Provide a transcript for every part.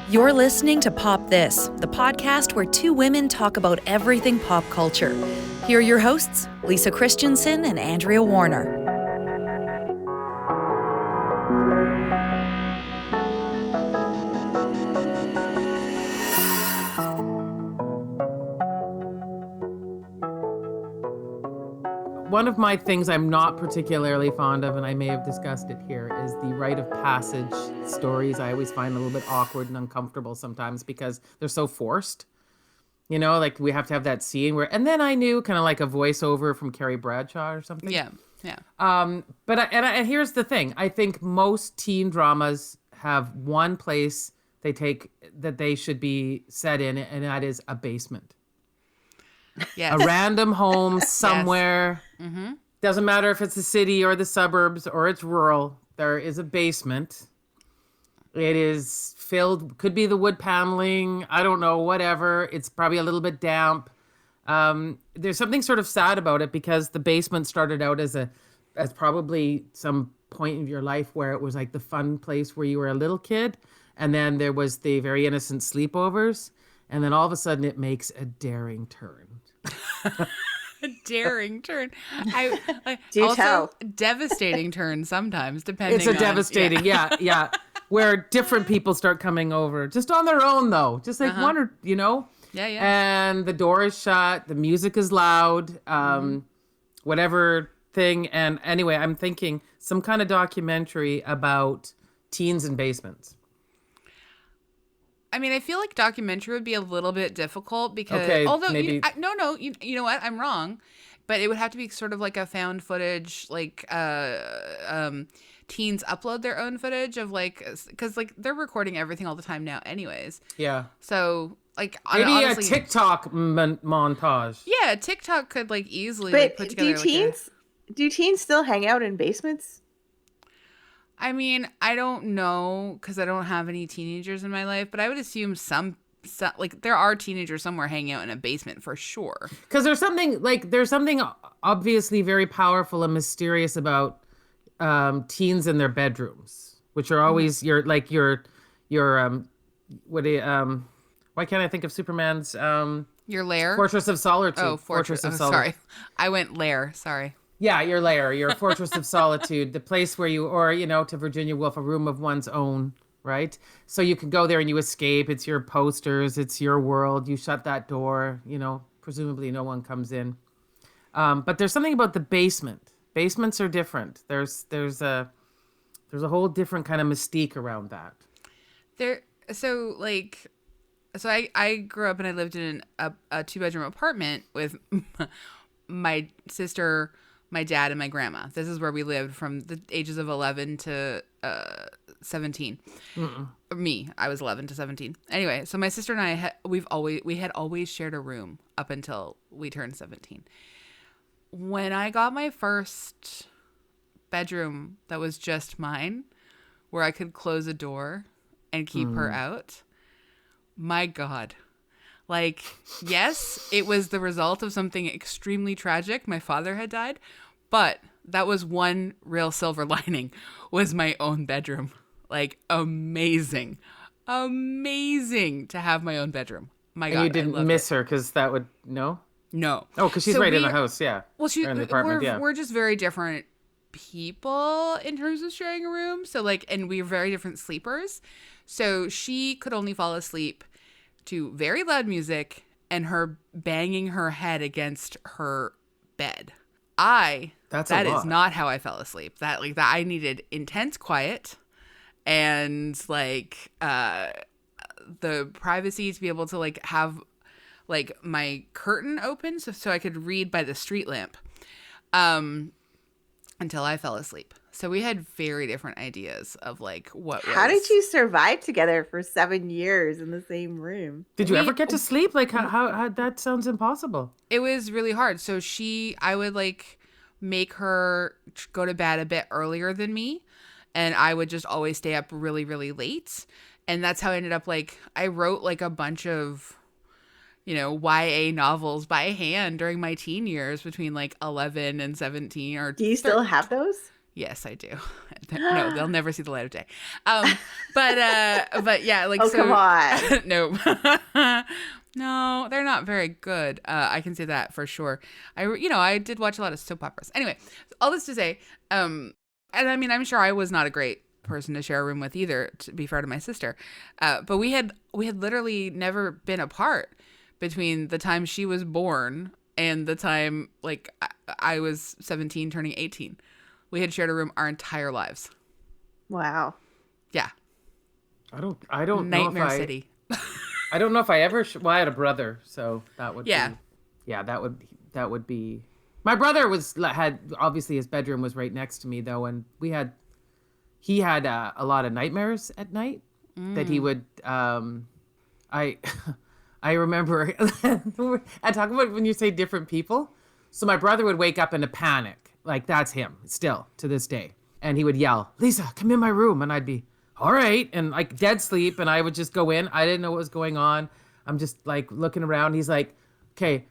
You're listening to Pop This, the podcast where two women talk about everything pop culture. Here are your hosts, Lisa Christiansen and Andrea Warner. One of my things I'm not particularly fond of, and I may have discussed it here, is the rite of passage stories. I always find a little bit awkward and uncomfortable sometimes because they're so forced. You know, like we have to have that scene where, and then I knew kind of like a voiceover from Carrie Bradshaw or something. Yeah. And here's the thing. I think most teen dramas have one place they take that they should be set in, and that is a basement. Yes. A random home somewhere. Yes. Mm-hmm. Doesn't matter if it's the city or the suburbs or it's rural. There is a basement. It is filled, could be the wood paneling. I don't know, whatever. It's probably a little bit damp. There's something sort of sad about it because the basement started out as probably some point in your life where it was like the fun place where you were a little kid. And then there was the very innocent sleepovers. And then all of a sudden it makes a daring turn. A daring turn. Do tell. Devastating turn sometimes, depending. It's a devastating, yeah. Where different people start coming over, just on their own though, just like one or Yeah. And the door is shut, the music is loud, whatever thing. And anyway, I'm thinking some kind of documentary about teens in basements. I mean, I feel like documentary would be a little bit difficult because, although, maybe... you know what? I'm wrong. But it would have to be sort of like a found footage, like teens upload their own footage of because they're recording everything all the time now anyways. Yeah. So like maybe honestly, a TikTok montage. Yeah, TikTok could easily put together. Do teens still hang out in basements? I mean, I don't know because I don't have any teenagers in my life, but I would assume some there are teenagers somewhere hanging out in a basement for sure. Because there's something obviously very powerful and mysterious about teens in their bedrooms, which are always why can't I think of Superman's your lair? Fortress of Solitude. Oh, Fortress of Solitude. Sorry. I went lair, sorry. Yeah, your lair, your Fortress of Solitude, the place where to Virginia Woolf, a room of one's own, right? So you can go there and you escape. It's your posters. It's your world. You shut that door, presumably no one comes in. But there's something about the basement. Basements are different. There's a whole different kind of mystique around that. So I grew up and I lived in a 2-bedroom apartment with my sister, my dad, and my grandma. This is where we lived from the ages of 11 to 17. Me, I was 11 to 17. Anyway, so my sister and I had always shared a room up until we turned 17. When I got my first bedroom that was just mine, where I could close a door and keep her out, my God. Yes, it was the result of something extremely tragic. My father had died, but that was one real silver lining, was my own bedroom. Amazing to have my own bedroom. My God, and you didn't miss her because that would, no? No. Oh, because she's right in the house, yeah. Well, or in the apartment, we're just very different people in terms of sharing a room. So and we're very different sleepers. So she could only fall asleep to very loud music and her banging her head against her bed. That is not how I fell asleep. That I needed intense quiet and the privacy to be able to have my curtain open so I could read by the street lamp until I fell asleep. So we had very different ideas of what. How did you survive together for 7 years in the same room? Did you ever get to sleep? How that sounds impossible. It was really hard. So I would make her go to bed a bit earlier than me, and I would just always stay up really, really late. And that's how I ended up I wrote a bunch of YA novels by hand during my teen years between 11 and 17 or. Do you still have those? Yes, I do. No, they'll never see the light of day. But yeah, like, Oh, so, come on. no, no, they're not very good. I can say that for sure. I did watch a lot of soap operas. Anyway, all this to say, and I mean, I'm sure I was not a great person to share a room with either, to be fair to my sister. But we had literally never been apart between the time she was born and the time, like, I was 17 turning 18. We had shared a room our entire lives. Wow. Yeah. I don't Nightmare know if City. I don't know if I ever well, I had a brher, so that would Yeah. be, yeah, that would be. My brother had obviously his bedroom was right next to me though, and he had a lot of nightmares at night that he would I remember I talk about when you say different people. So my brother would wake up in a panic. Like, that's him still to this day. And he would yell, "Lisa, come in my room." And I'd be, all right. And like dead sleep. And I would just go in. I didn't know what was going on. I'm just like looking around. He's like, "Okay,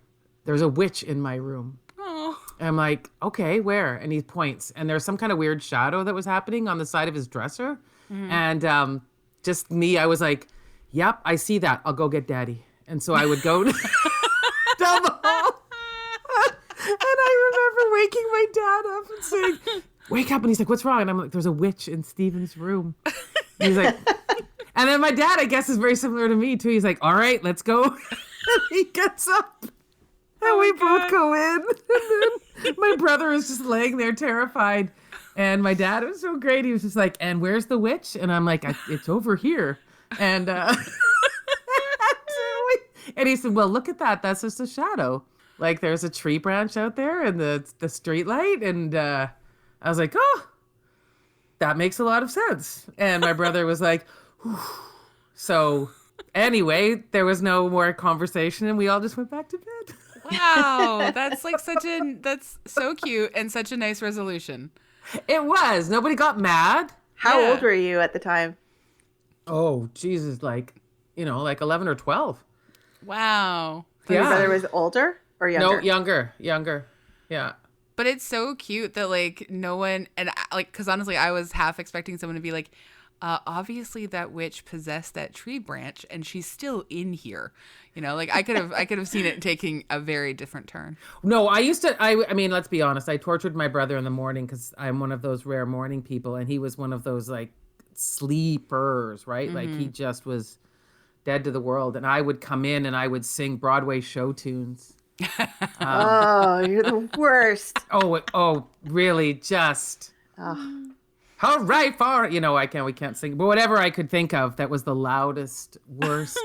there's a witch in my room." Oh. And I'm like, "Okay, where?" And he points. And there's some kind of weird shadow that was happening on the side of his dresser. And just me, I was like, "Yep, I see that. I'll go get daddy." And so I would go down the hall. And I remember waking my dad up and saying, "Wake up." And he's like, "What's wrong?" And I'm like, "There's a witch in Steven's room." And he's like, and then my dad, I guess, is very similar to me too. He's like, "All right, let's go." And he gets up and we both go in. And then my brother is just laying there terrified. And my dad was so great. He was just like, "And where's the witch?" And I'm like, "It's over here." And, and he said, "Well, look at that. That's just a shadow. Like, there's a tree branch out there and the street light." And I was like, "Oh, that makes a lot of sense." And my brother was like, "Whew." So anyway, there was no more conversation and we all just went back to bed. Wow. That's like that's so cute and such a nice resolution. It was. Nobody got mad. How Yeah. old were you at the time? Oh, Jesus. Like 11 or 12. Wow. Your Yeah. brother was older or younger? No, younger. Yeah. But it's so cute that, like, no one, and like, because honestly, I was half expecting someone to be like, obviously that witch possessed that tree branch and she's still in here. Like I could have seen it taking a very different turn. No, I mean, let's be honest. I tortured my brother in the morning because I'm one of those rare morning people. And he was one of those like sleepers, right? Like he just was dead to the world. And I would come in and I would sing Broadway show tunes. Oh, you're the worst. Oh, really? Just Oh. all right, far. We can't sing, but whatever I could think of that was the loudest, worst,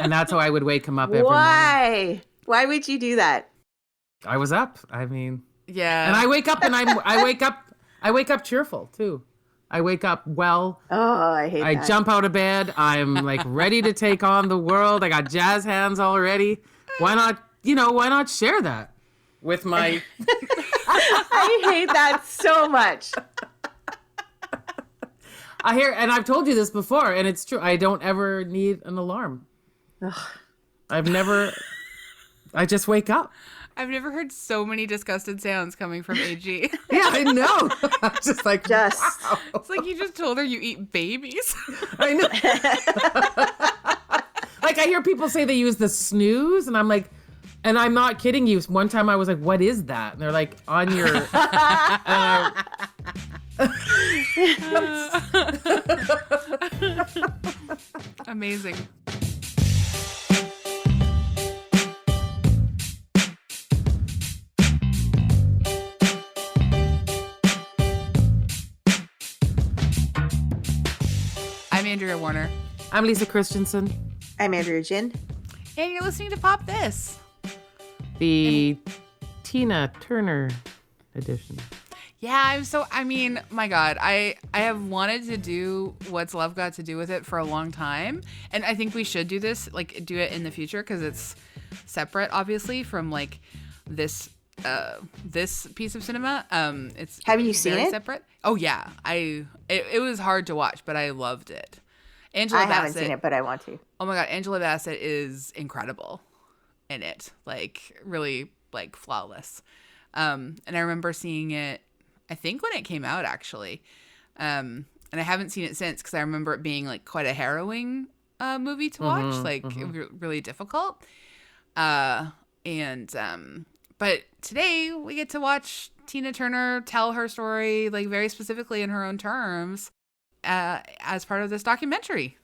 and that's how I would wake him up every morning. Why? Why would you do that? I was up. I mean, Yeah. and I wake up and I wake up cheerful too. I wake up well. Oh, I hate I that. jump out of bed. I'm like ready to take on the world. I got jazz hands already. Why not share that with my I hate that so much. I hear, and I've told you this before, and it's true. I don't ever need an alarm. I just wake up. I've never heard so many disgusted sounds coming from AG. Yeah, I know. I'm just like, wow. It's like you just told her you eat babies. I know. Like, I hear people say they use the snooze, and I'm like, and I'm not kidding you. One time I was like, "What is that?" And they're like, "On your..." Amazing. I'm Andrea Warner. I'm Lisa Christiansen. I'm Andrea Gin. And you're listening to Pop This. The Tina Turner edition. Yeah, my God, I have wanted to do What's Love Got to Do with It for a long time. And I think we should do this, like do it in the future because it's separate, obviously, from like this piece of cinema. It's Have you seen very it? separate. Oh yeah. It was hard to watch, but I loved it. Angela I Bassett. haven't seen it, but I want to. Oh my God, Angela Bassett is incredible in it. Like really like flawless. And I remember seeing it, I think when it came out actually. And I haven't seen it since because I remember it being like quite a harrowing movie to watch. It was really difficult. But today we get to watch Tina Turner tell her story, like very specifically in her own terms, as part of this documentary.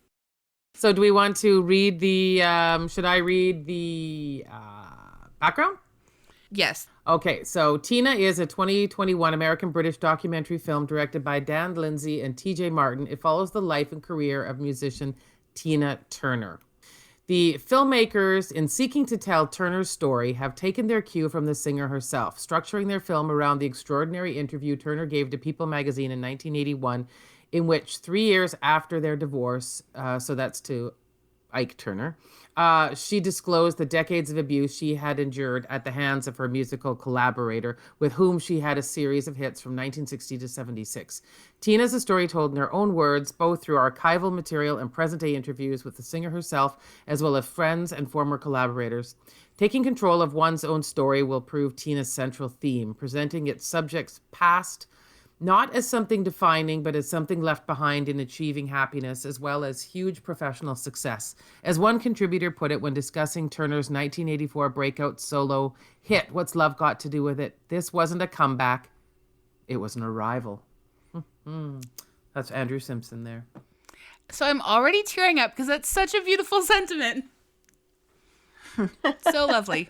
So do we want to read should I read the background? Yes. Okay, so Tina is a 2021 American-British documentary film directed by Dan Lindsay and TJ Martin. It follows the life and career of musician Tina Turner. The filmmakers, in seeking to tell Turner's story, have taken their cue from the singer herself, structuring their film around the extraordinary interview Turner gave to People magazine in 1981, in which 3 years after their divorce, so that's to Ike Turner, she disclosed the decades of abuse she had endured at the hands of her musical collaborator, with whom she had a series of hits from 1960 to 76. Tina's a story told in her own words, both through archival material and present-day interviews with the singer herself, as well as friends and former collaborators. Taking control of one's own story will prove Tina's central theme, presenting its subject's past not as something defining, but as something left behind in achieving happiness, as well as huge professional success. As one contributor put it when discussing Turner's 1984 breakout solo hit, What's Love Got to Do with It? This wasn't a comeback, it was an arrival. That's Andrew Simpson there. So I'm already tearing up because that's such a beautiful sentiment. So lovely.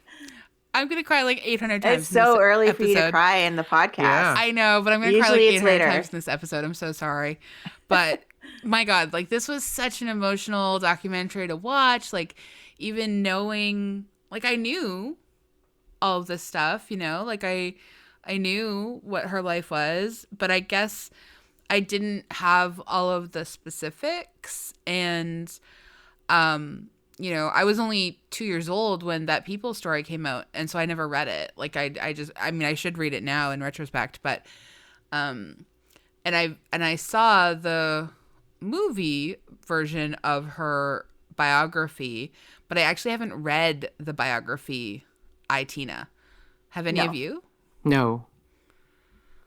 I'm going to cry like 800 times. It's so early episode. for you to cry in the podcast. Yeah. I know, but I'm going to cry like Usually 800 later. times in this episode. I'm so sorry. But my God, like this was such an emotional documentary to watch. Like even knowing, like I knew all of this stuff, you know, like I knew what her life was, but I guess I didn't have all of the specifics. And, you know, I was only 2 years old when that People story came out, and so I never read it. Like I mean, I should read it now in retrospect, but and I saw the movie version of her biography, but I actually haven't read the biography, I, Tina. Have any of you? No.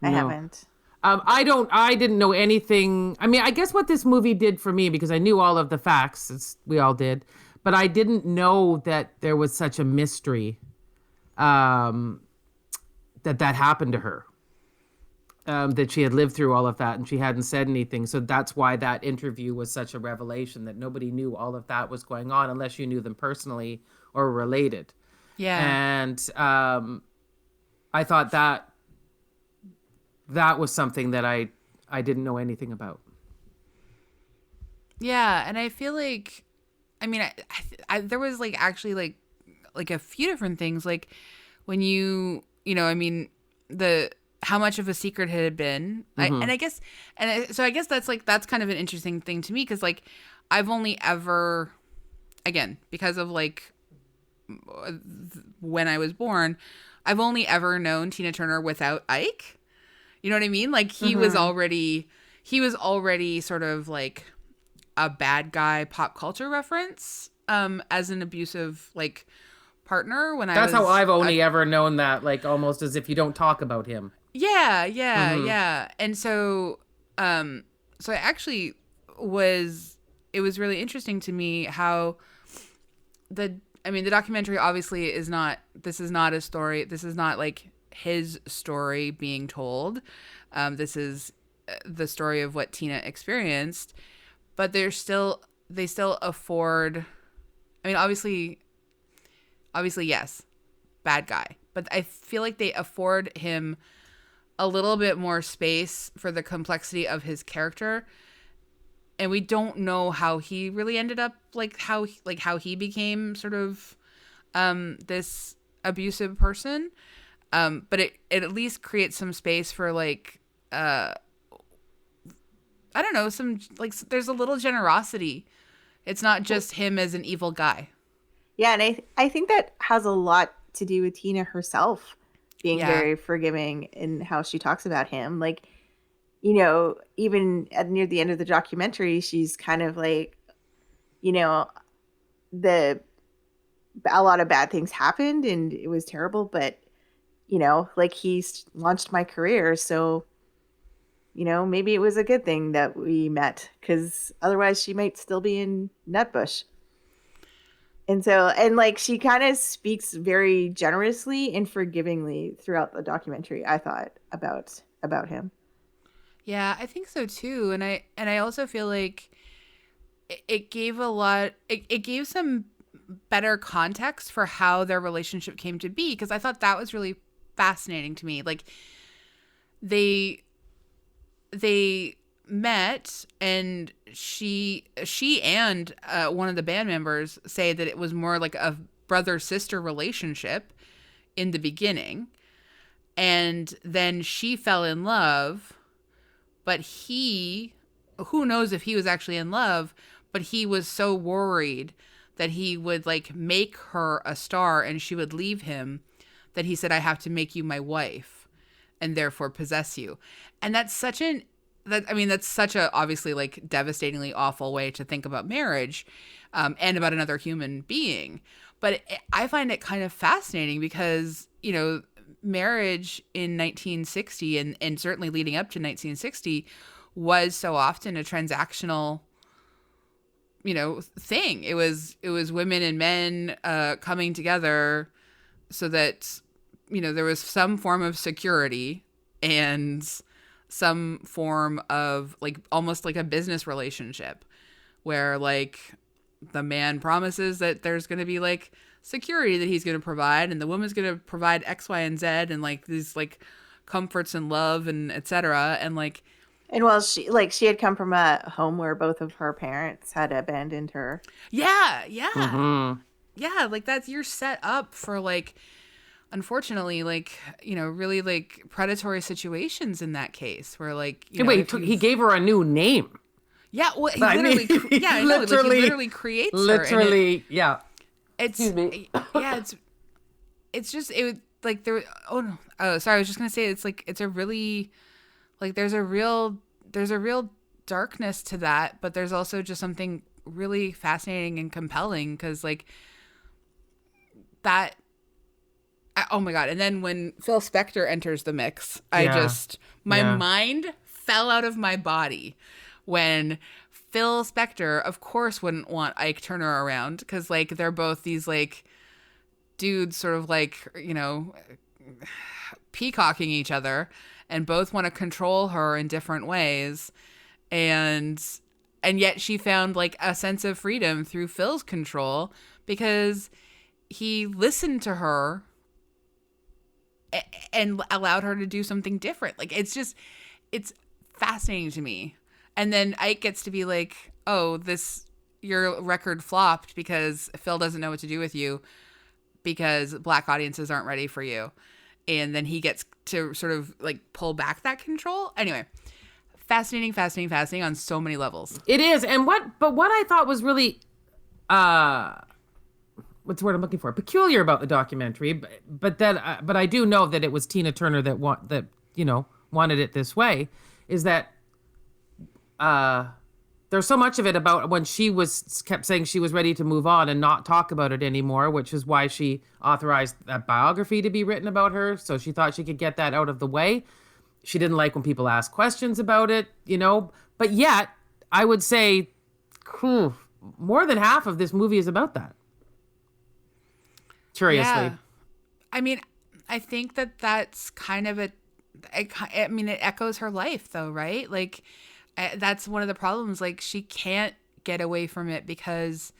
I haven't. I didn't know anything. I mean, I guess what this movie did for me, because I knew all of the facts, as we all did, but I didn't know that there was such a mystery that happened to her, that she had lived through all of that and she hadn't said anything. So that's why that interview was such a revelation, that nobody knew all of that was going on unless you knew them personally or related. Yeah. And I thought that was something that I didn't know anything about. Yeah, and I feel like, I mean, I there was like actually like a few different things, like when you know, I mean, how much of a secret it had been, so I guess that's kind of an interesting thing to me, because like I've only ever, again, because of like when I was born, I've only ever known Tina Turner without Ike. You know what I mean? Like he was already sort of like a bad guy pop culture reference as an abusive like partner when That's how I've only ever known that, like almost as if you don't talk about him. Yeah. And so so I actually it was really interesting to me how the documentary obviously is not a story. This is not like his story being told. This is the story of what Tina experienced, but they still afford, I mean, obviously yes, bad guy, but I feel like they afford him a little bit more space for the complexity of his character. And we don't know how he really ended up, like how he became sort of this abusive person. But it at least creates some space for like, I don't know, some like there's a little generosity. It's not just him as an evil guy. Yeah, and I think that has a lot to do with Tina herself being very forgiving in how she talks about him. Like, you know, even near the end of the documentary, she's kind of like, you know, a lot of bad things happened and it was terrible, but you know, like he's launched my career, so maybe it was a good thing that we met, because otherwise she might still be in Nutbush. And so, and like, she kind of speaks very generously and forgivingly throughout the documentary, I thought, about him. Yeah, I think so too. And I also feel like it gave it gave some better context for how their relationship came to be, because I thought that was really fascinating to me. Like, they met, and she and one of the band members say that it was more like a brother-sister relationship in the beginning, and then she fell in love, but who knows if he was actually in love, but he was so worried that he would like make her a star and she would leave him, that he said, I have to make you my wife and therefore possess you. And that's such a obviously like devastatingly awful way to think about marriage, and about another human being. But I find it kind of fascinating because, marriage in 1960 and certainly leading up to 1960 was so often a transactional, thing. It was women and men coming together so that, there was some form of security and some form of like almost like a business relationship where like the man promises that there's going to be like security that he's going to provide, and the woman's going to provide X, Y, and Z, and like these like comforts and love and etc. And like, and well, she had come from a home where both of her parents had abandoned her. Yeah. Mm-hmm. Yeah, like that's, you're set up for like, unfortunately, like, really like predatory situations in that case where like, he gave her a new name. Yeah, well, he literally, I know, like he literally creates her. Yeah. It's, excuse me. Yeah, it's just, it would like there. Oh no. Oh, sorry. I was just gonna say it's like, it's a really, like there's a real darkness to that, but there's also just something really fascinating and compelling because like that. Oh my God. And then when Phil Spector enters the mix, my mind fell out of my body when Phil Spector, of course, wouldn't want Ike Turner around because like they're both these like dudes sort of like, peacocking each other and both want to control her in different ways. And yet she found like a sense of freedom through Phil's control because he listened to her and allowed her to do something different. Like, it's fascinating to me. And then Ike gets to be like, oh, your record flopped because Phil doesn't know what to do with you because black audiences aren't ready for you. And then he gets to sort of like pull back that control. Anyway, fascinating on so many levels. It is. And what I thought was really, what's the word I'm looking for? Peculiar about the documentary, but I do know that it was Tina Turner that wanted it this way. Is that there's so much of it about when she kept saying she was ready to move on and not talk about it anymore, which is why she authorized that biography to be written about her. So she thought she could get that out of the way. She didn't like when people asked questions about it, But yet, I would say, more than half of this movie is about that. Curiously. Yeah. I mean, I think that's kind of it echoes her life though, right? Like that's one of the problems. Like she can't get away from it because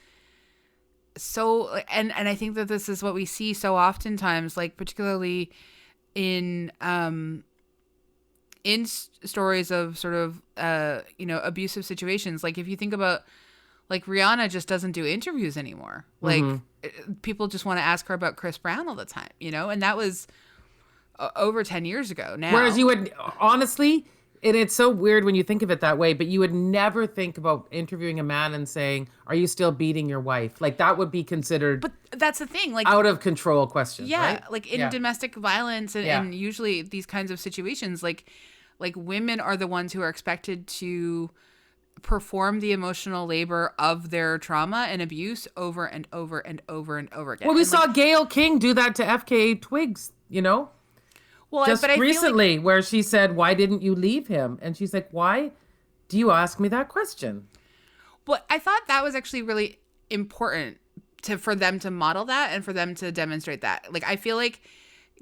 and I think that this is what we see so oftentimes, like particularly in stories of sort of, abusive situations. Like if you think about like Rihanna just doesn't do interviews anymore. Like people just want to ask her about Chris Brown all the time, and that was over 10 years ago now. Whereas you would honestly, and it's so weird when you think of it that way, but you would never think about interviewing a man and saying, are you still beating your wife? Like that would be considered. But that's the thing, like out of control questions. Yeah. Right? Like in domestic violence and usually these kinds of situations, like women are the ones who are expected to perform the emotional labor of their trauma and abuse over and over and over and over again. Well, we saw Gayle King do that to FKA Twigs, Well, just but I recently where she said, why didn't you leave him? And she's like, why do you ask me that question? But I thought that was actually really important for them to model that and for them to demonstrate that. Like, I feel like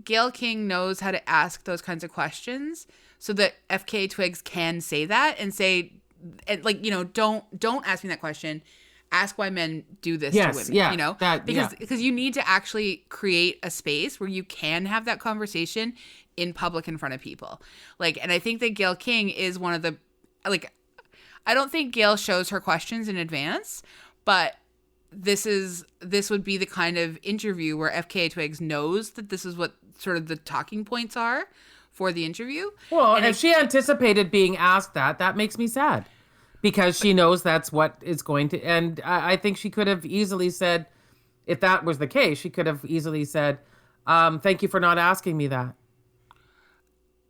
Gayle King knows how to ask those kinds of questions so that FKA Twigs can say that and say, and like, you know, don't ask me that question. Ask why men do this to women, you know, because you need to actually create a space where you can have that conversation in public in front of people. Like, and I think that Gayle King is one of the, like, I don't think Gayle shows her questions in advance, but this would be the kind of interview where FKA Twigs knows that this is what sort of the talking points are for the interview. Well, and if she anticipated being asked that makes me sad. Because she knows that's what is going to, and I think she could have easily said, if that was the case, she could have easily said, thank you for not asking me that.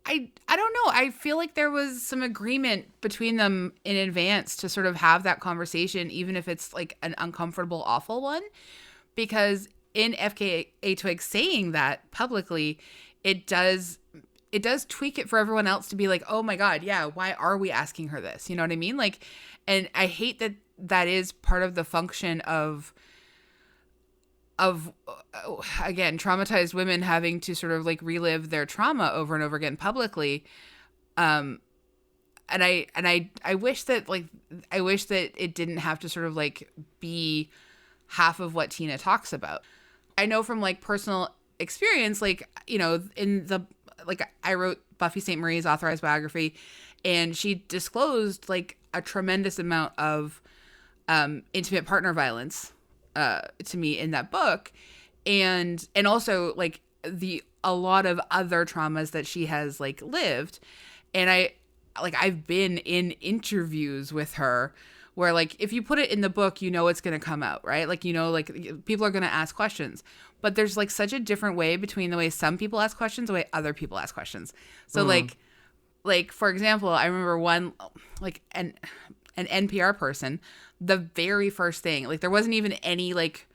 I don't know. I feel like there was some agreement between them in advance to sort of have that conversation, even if it's like an uncomfortable, awful one. Because in FKA Twigs saying that publicly, it does tweak it for everyone else to be like, oh my God, yeah, why are we asking her this? You know what I mean? Like, and I hate that is part of the function of again, traumatized women having to sort of like relive their trauma over and over again publicly. And I wish that it didn't have to sort of like be half of what Tina talks about. I know from like personal experience, like, you know, like I wrote Buffy St. Marie's authorized biography, and she disclosed like a tremendous amount of intimate partner violence to me in that book, and also like a lot of other traumas that she has like lived. And I've been in interviews with her where like if you put it in the book, you know it's going to come out, right? Like, you know, like people are going to ask questions. But there's like such a different way between the way some people ask questions, the way other people ask questions. So like for example, I remember one, like an NPR person, the very first thing, like there wasn't even any like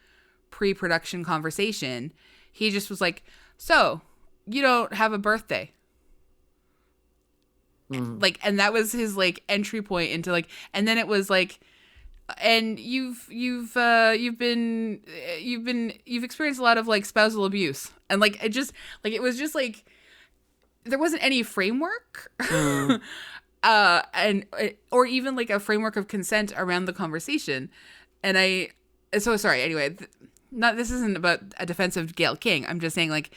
pre-production conversation. He just was like, so you don't have a birthday. Like, and that was his like entry point into like, and then it was like, and you've experienced a lot of like spousal abuse, and like it just like it was just like there wasn't any framework and or even like a framework of consent around the conversation. And so sorry, anyway, this isn't about a defense of Gayle King. I'm just saying, like,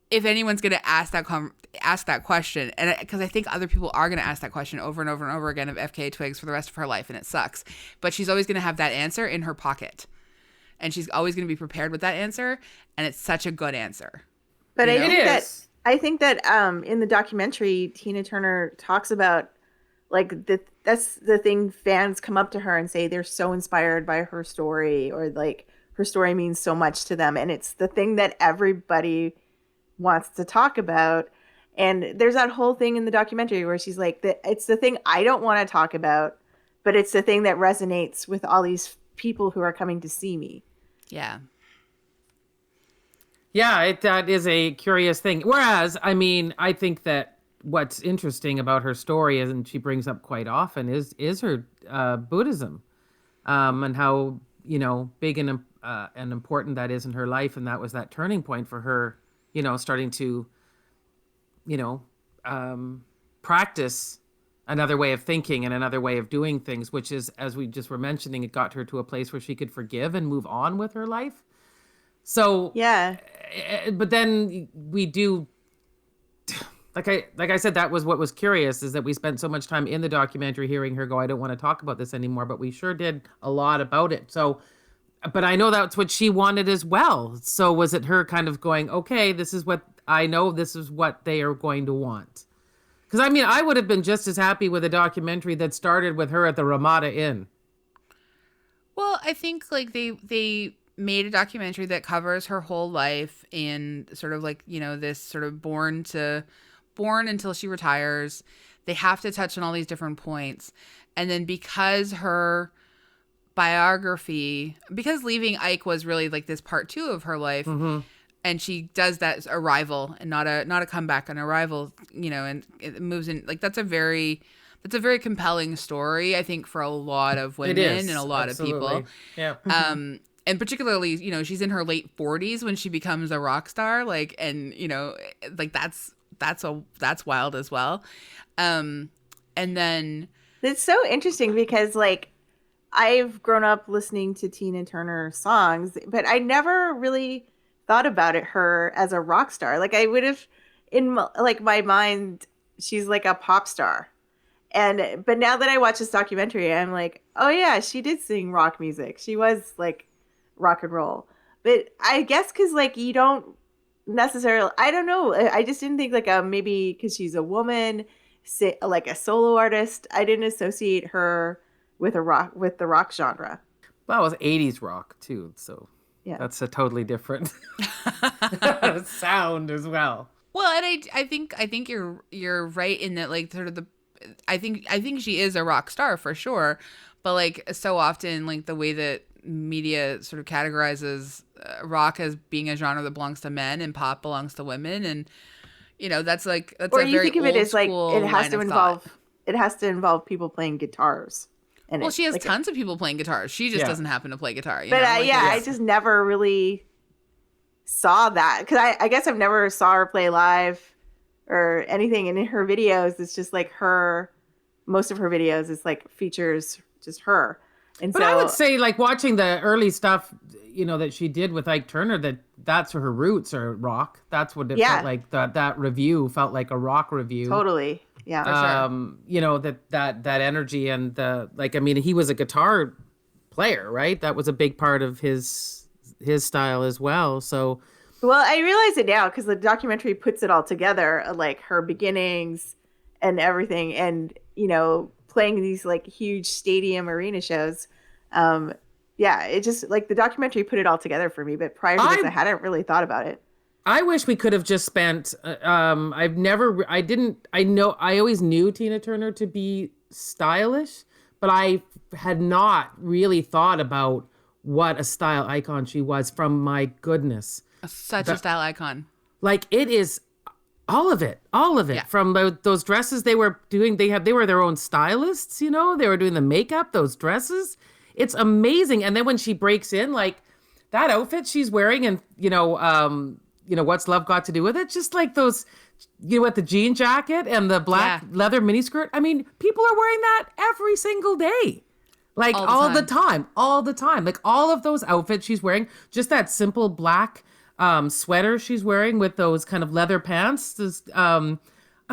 if anyone's going to ask that question, and because I think other people are going to ask that question over and over and over again of FKA Twigs for the rest of her life, and it sucks, but she's always going to have that answer in her pocket, and she's always going to be prepared with that answer, and it's such a good answer. But I think that in the documentary, Tina Turner talks about like that's the thing, fans come up to her and say they're so inspired by her story, or like her story means so much to them, and it's the thing that everybody wants to talk about. And there's that whole thing in the documentary where she's like, it's the thing I don't want to talk about, but it's the thing that resonates with all these people who are coming to see me. Yeah. Yeah, that is a curious thing. Whereas, I mean, I think that what's interesting about her story is, and she brings up quite often, is her Buddhism, and how, you know, big and important that is in her life. And that was that turning point for her, you know, starting to, you know, practice another way of thinking and another way of doing things, which is, as we just were mentioning, it got her to a place where she could forgive and move on with her life. So, yeah. But then we do, like I said, that was what was curious, is that we spent so much time in the documentary hearing her go, I don't want to talk about this anymore, but we sure did a lot about it. So, but I know that's what she wanted as well. So was it her kind of going, okay, this is what I know, this is what they are going to want? Because I mean, I would have been just as happy with a documentary that started with her at the Ramada Inn. Well, I think like they made a documentary that covers her whole life and sort of like, you know, this sort of born until she retires. They have to touch on all these different points. And then because her biography, because Leaving Ike was really like this part 2 of her life, and she does that arrival and not a comeback, an arrival, and it moves in like that's a very compelling story, I think, for a lot of women and a lot of people. Yeah. And particularly, she's in her late 40s when she becomes a rock star, like, and like that's wild as well. And then it's so interesting because like I've grown up listening to Tina Turner songs, but I never really thought about her as a rock star. Like I would have like my mind, she's like a pop star. But now that I watch this documentary, I'm like, oh yeah, she did sing rock music. She was like rock and roll. But I guess because like you don't necessarily, I don't know. I just didn't think like maybe because she's a woman, like a solo artist, I didn't associate her with the rock genre. Well, it was 80s rock too, so Yeah. That's a totally different sound as well. Well, and I think you're right in that, like, sort of I think she is a rock star for sure, but like so often, like the way that media sort of categorizes rock as being a genre that belongs to men and pop belongs to women, and that's a very you think of it as like it has to involve people playing guitars. Well, she has tons of people playing guitars. She just doesn't happen to play guitar. I just never really saw that because I guess I've never saw her play live or anything. And in her videos, it's just like most of her videos is like features just her. And but I would say like watching the early stuff, that she did with Ike Turner, that's her roots are rock. That's what it felt like. That review felt like a rock review. Totally. Yeah. For sure. That energy and he was a guitar player, right? That was a big part of his style as well. So, well, I realize it now because the documentary puts it all together, like her beginnings and everything, and playing these like huge stadium arena shows. It just like the documentary put it all together for me. But prior to this, I hadn't really thought about it. I wish we could have just spent. I always knew Tina Turner to be stylish, but I had not really thought about what a style icon she was. From my goodness, such a style icon. Like it is all of it. Yeah. From those dresses they were doing. They were their own stylists. They were doing the makeup, those dresses. It's amazing. And then when she breaks in, like that outfit she's wearing, and what's love got to do with it? Just like those, with the jean jacket and the black leather miniskirt. I mean, people are wearing that every single day. Like all the time. Like all of those outfits she's wearing, just that simple black sweater she's wearing with those kind of leather pants. I'm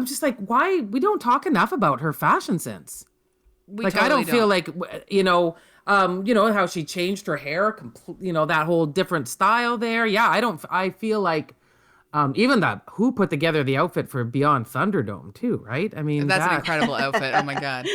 just like, why? We don't talk enough about her fashion sense. I don't feel like, how she changed her hair, that whole different style there. Yeah, I feel like even who put together the outfit for Beyond Thunderdome too, right? I mean, that's an incredible outfit. Oh my God.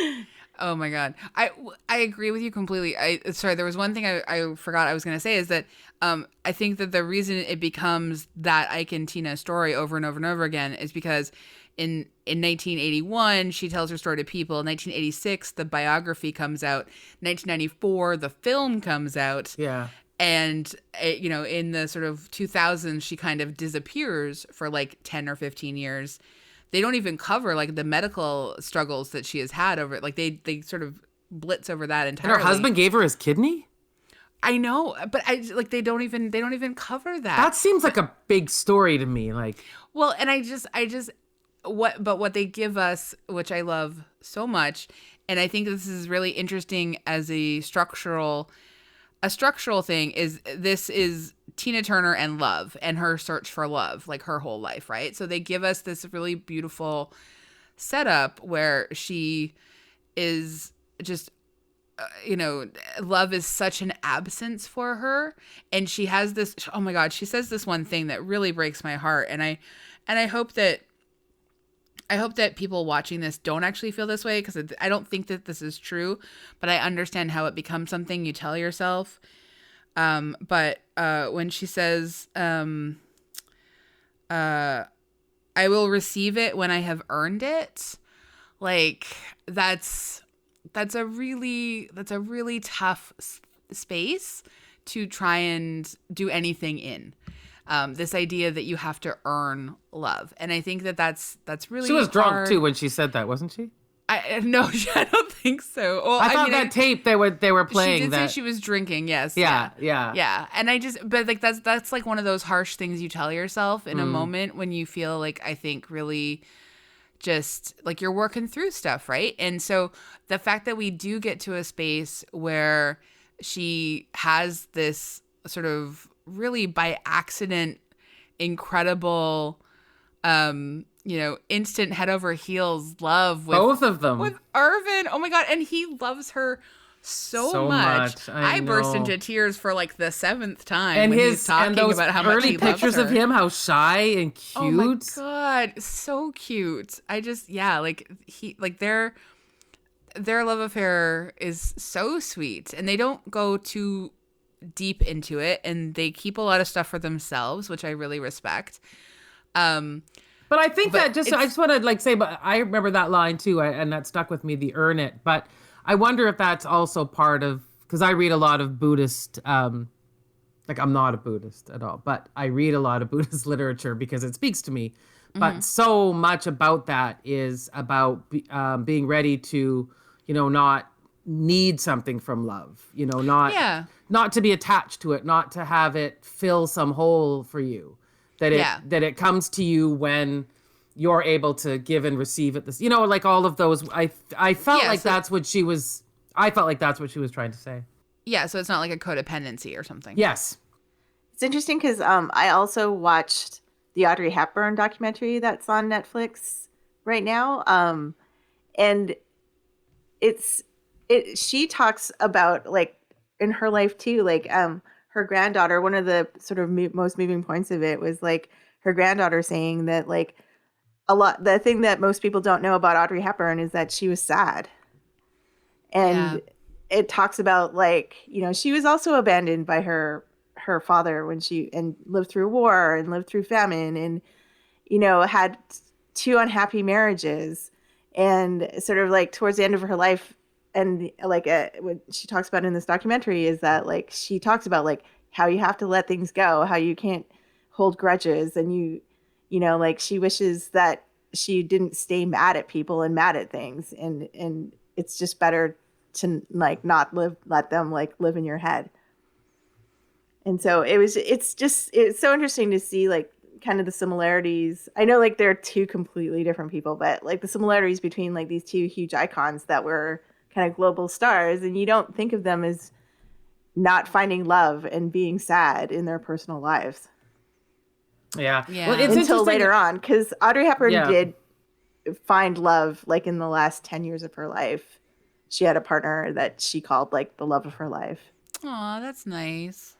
Oh my God. I agree with you completely. Sorry, there was one thing I forgot I was going to say is that I think that the reason it becomes that Ike and Tina story over and over and over again is because in 1981, she tells her story to people. In 1986, the biography comes out. 1994, the film comes out. Yeah. And, in the sort of 2000s, she kind of disappears for like 10 or 15 years. They don't even cover like the medical struggles that she has had over it. Like they sort of blitz over that entirely. And her husband gave her his kidney? I know, but they don't even cover that. That seems like a big story to me. Like, well, and what they give us, which I love so much, and I think this is really interesting as a structural thing, this is Tina Turner and love and her search for love, like her whole life, right? So they give us this really beautiful setup where she is just, love is such an absence for her. And she has this, oh my God, she says this one thing that really breaks my heart. And I hope that people watching this don't actually feel this way, because I don't think that this is true, but I understand how it becomes something you tell yourself. But when she says, I will receive it when I have earned it, like that's a really tough space to try and do anything in. This idea that you have to earn love. And I think that that's really She was drunk hard. too when she said that, wasn't she? No, I don't think so. Well, I thought mean, that tape they were playing. She did that. say she was drinking. Yes. Yeah. And but like that's like one of those harsh things you tell yourself in a moment when you feel like, I think, really just like you're working through stuff, right? And so the fact that we do get to a space where she has this sort of really by accident incredible instant head over heels love with both of them, with Irvin. Oh my God. And he loves her so much. I burst into tears for like the 7th time. And he's talking those about how much early he loves pictures her. of him, how shy and cute. Oh my God. So cute. I just, like their love affair is so sweet, and they don't go too deep into it, and they keep a lot of stuff for themselves, which I really respect. But I think I just want to say, but I remember that line too, and that stuck with me, the earn it. But I wonder if that's also part of, because I read a lot of Buddhist, I'm not a Buddhist at all, but I read a lot of Buddhist literature because it speaks to me. But so much about that is about being ready to, not need something from love, not to be attached to it, not to have it fill some hole for you. That it comes to you when you're able to give and receive it. Like all of those. I felt like that's what she was. I felt like that's what she was trying to say. Yeah, so it's not like a codependency or something. Yes, it's interesting because I also watched the Audrey Hepburn documentary that's on Netflix right now, and she talks about like in her life too, like her granddaughter, one of the sort of most moving points of it was like her granddaughter saying that like the thing that most people don't know about Audrey Hepburn is that she was sad. And it talks about like, she was also abandoned by her father and lived through war and lived through famine and, had 2 unhappy marriages, and sort of like towards the end of her life. And like what she talks about in this documentary is that like she talks about like how you have to let things go, how you can't hold grudges, and like she wishes that she didn't stay mad at people and mad at things, and it's just better to like not let them like live in your head. And so it's so interesting to see like kind of the similarities. I know like they're 2 completely different people, but like the similarities between like these 2 huge icons that were kind of global stars, and you don't think of them as not finding love and being sad in their personal lives. Yeah. Well, it's until interesting. later on, because Audrey Hepburn did find love like in the last 10 years of her life. She had a partner that she called like the love of her life. Aw, that's nice.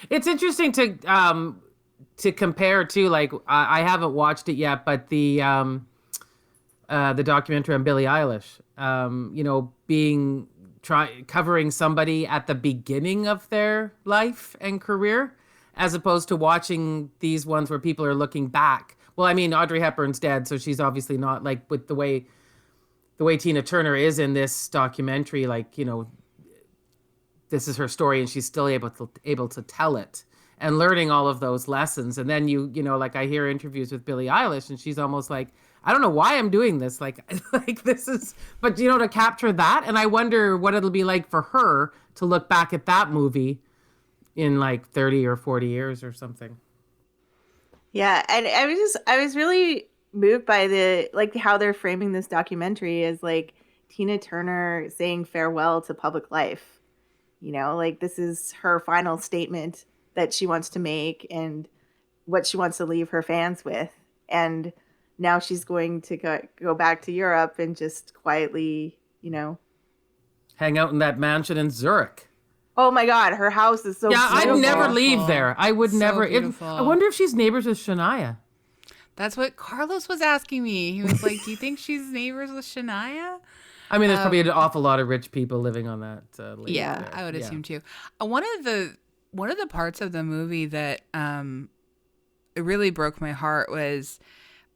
It's interesting to compare to, like, I haven't watched it yet, but the documentary on Billie Eilish, covering somebody at the beginning of their life and career, as opposed to watching these ones where people are looking back. Well, I mean, Audrey Hepburn's dead, so she's obviously not, like, with the way Tina Turner is in this documentary, like, this is her story and she's still able to tell it and learning all of those lessons. And then like I hear interviews with Billie Eilish and she's almost like, I don't know why I'm doing this. Like this is, but to capture that. And I wonder what it'll be like for her to look back at that movie in like 30 or 40 years or something. Yeah. And I was really moved by how they're framing this documentary as like Tina Turner saying farewell to public life. Like this is her final statement that she wants to make and what she wants to leave her fans with. And now she's going to go back to Europe and just quietly, hang out in that mansion in Zurich. Oh my God, her house is so beautiful. I'd never leave there. I would never. I wonder if she's neighbors with Shania. That's what Carlos was asking me. He was like, do you think she's neighbors with Shania? I mean, there's probably an awful lot of rich people living on that. Yeah, there. I would assume too. One of the parts of the movie that it really broke my heart was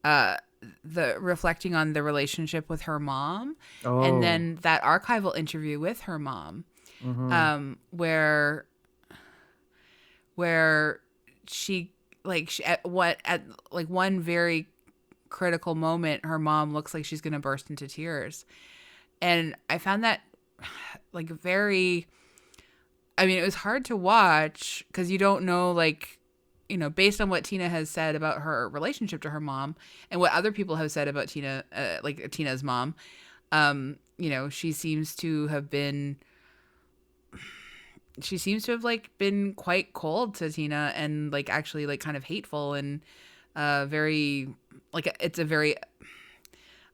the reflecting on the relationship with her mom, and then that archival interview with her mom, where she at one very critical moment, her mom looks like she's going to burst into tears. And I found that like very, I mean, it was hard to watch because you don't know, like, you know, based on what Tina has said about her relationship to her mom and what other people have said about Tina, like Tina's mom, you know, she seems to have like been quite cold to Tina and like actually like kind of hateful and very like it's a very,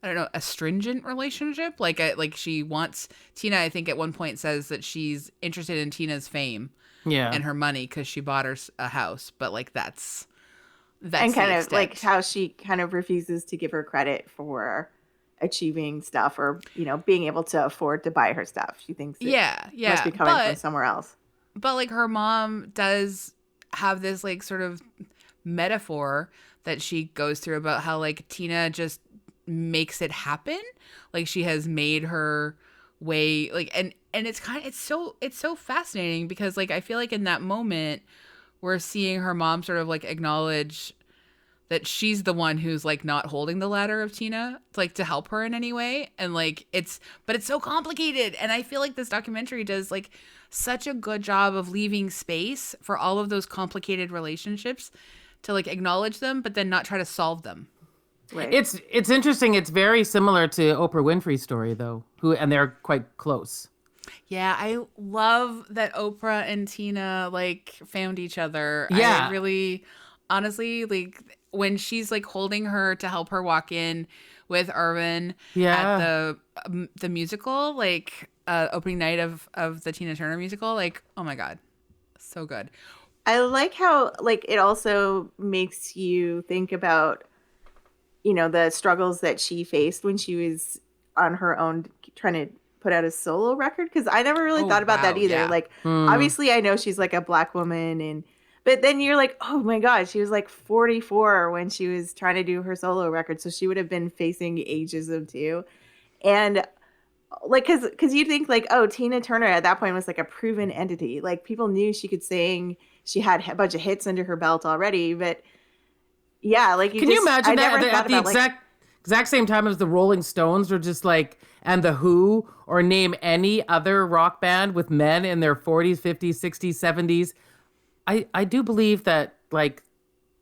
I don't know, astringent relationship. Like she wants Tina, I think at one point says that she's interested in Tina's fame and her money because she bought her a house, but like that's and kind of like how she kind of refuses to give her credit for achieving stuff or, you know, being able to afford to buy her stuff. She thinks must be coming from somewhere else. But like her mom does have this like sort of metaphor that she goes through about how like Tina just makes it happen. Like she has made her way, like, and it's so fascinating because like I feel like in that moment we're seeing her mom sort of like acknowledge that she's the one who's like not holding the ladder of Tina, like to help her in any way. And like but it's so complicated. And I feel like this documentary does like such a good job of leaving space for all of those complicated relationships to like acknowledge them, but then not try to solve them. Right. It's interesting. It's very similar to Oprah Winfrey's story though, and they're quite close. Yeah, I love that Oprah and Tina like found each other. Yeah. I really, honestly, like when she's like holding her to help her walk in with Irvin at the musical, like opening night of the Tina Turner musical, like, oh my God, so good. I like how like it also makes you think about, you know, the struggles that she faced when she was on her own trying to put out a solo record, because I never really thought about that either. Like obviously I know she's like a Black woman, but then you're like, oh my God, she was like 44 when she was trying to do her solo record, so she would have been facing ageism too. And like because you think like, oh, Tina Turner at that point was like a proven entity, like people knew she could sing, she had a bunch of hits under her belt already. But yeah, like can you imagine that at the exact same time as the Rolling Stones were just like, and the Who, or name any other rock band with men in their 40s, 50s, 60s, 70s. I do believe that like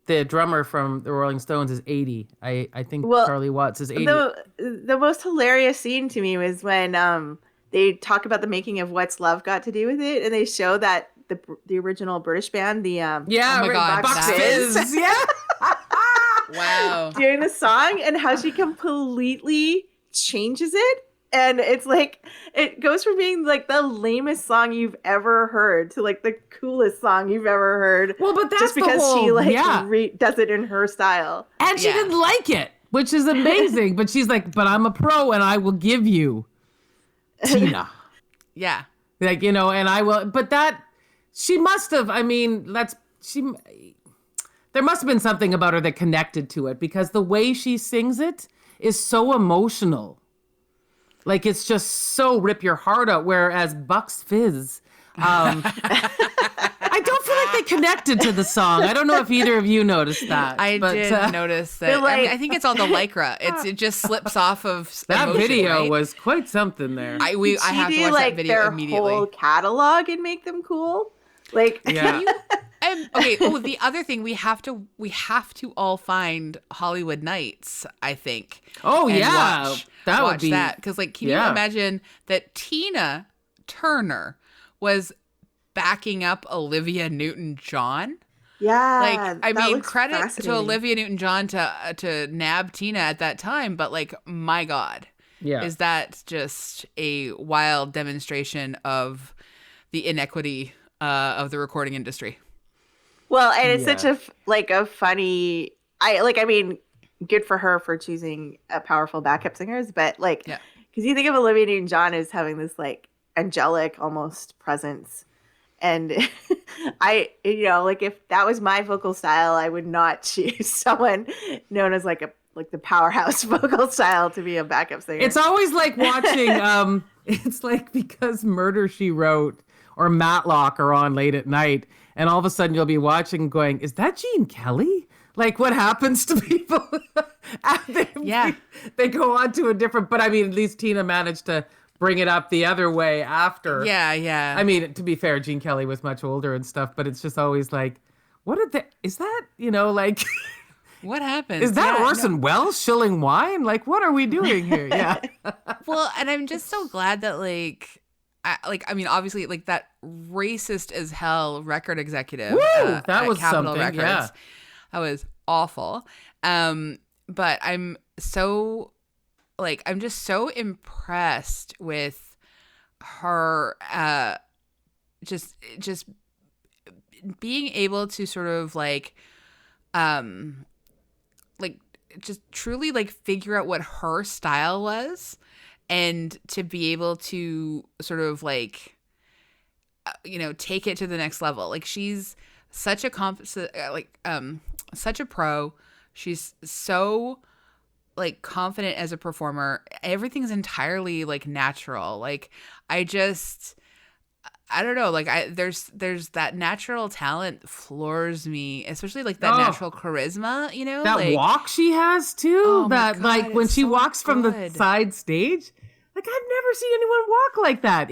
the drummer from the Rolling Stones is 80. I think Charlie Watts is 80. The most hilarious scene to me was when they talk about the making of What's Love Got to Do with It, and they show that the original British band, oh my God, Bucks Fizz. Yeah. Wow. Doing the song and how she completely changes it. And it's like, it goes from being like the lamest song you've ever heard to like the coolest song you've ever heard. Well, but that's just because she like does it in her style. And she didn't like it, which is amazing. But she's like, but I'm a pro and I will give you Tina. Yeah. Like, you know, and I will, but that, she must have, I mean, there must have been something about her that connected to it, because the way she sings it is so emotional. Like, it's just so rip your heart out. Whereas Bucks Fizz, I don't feel like they connected to the song. I don't know if either of you noticed that. I did notice that. Like, I mean, I think it's all the Lycra. It just slips off of that emotion, video right? was quite something there. I have to watch that video their immediately. Whole catalog and make them cool. Like, Yeah. Okay. Oh, the other thing, we have to all find Hollywood Nights, I think. Oh, and yeah. watch would be that, because like, can you imagine that Tina Turner was backing up Olivia Newton-John? yeah. Like, I mean, credit to Olivia Newton-John to nab Tina at that time, but like, my God, is that just a wild demonstration of the inequity of the recording industry? Well, and it's such a funny, I mean, good for her for choosing powerful backup singers, but like, because you think of Olivia Newton-John as having this like angelic almost presence. And like if that was my vocal style, I would not choose someone known as like the powerhouse vocal style to be a backup singer. It's always like watching, it's like because Murder, She Wrote or Matlock are on late at night, and all of a sudden you'll be watching going, is that Gene Kelly? Like, what happens to people? They go on to a different, but I mean, at least Tina managed to bring it up the other way after. Yeah. I mean, to be fair, Gene Kelly was much older and stuff, but it's just always like, is that, like... What happened? Is that Orson Welles shilling wine? Like, what are we doing here? Yeah. Well, and I'm just so glad that I mean, obviously, like that racist as hell record executive. That was Capitol something. Records, Yeah. That was awful. But I'm so I'm just so impressed with her. Just being able to sort of just truly figure out what her style was, and to be able to sort of take it to the next level. Like, she's such a such a pro. She's so confident as a performer. Everything's entirely natural. I don't know. There's that natural talent floors me, especially that natural charisma. That walk she has too. Oh my that God, when it's she so walks from the good. side stage, I've never seen anyone walk like that.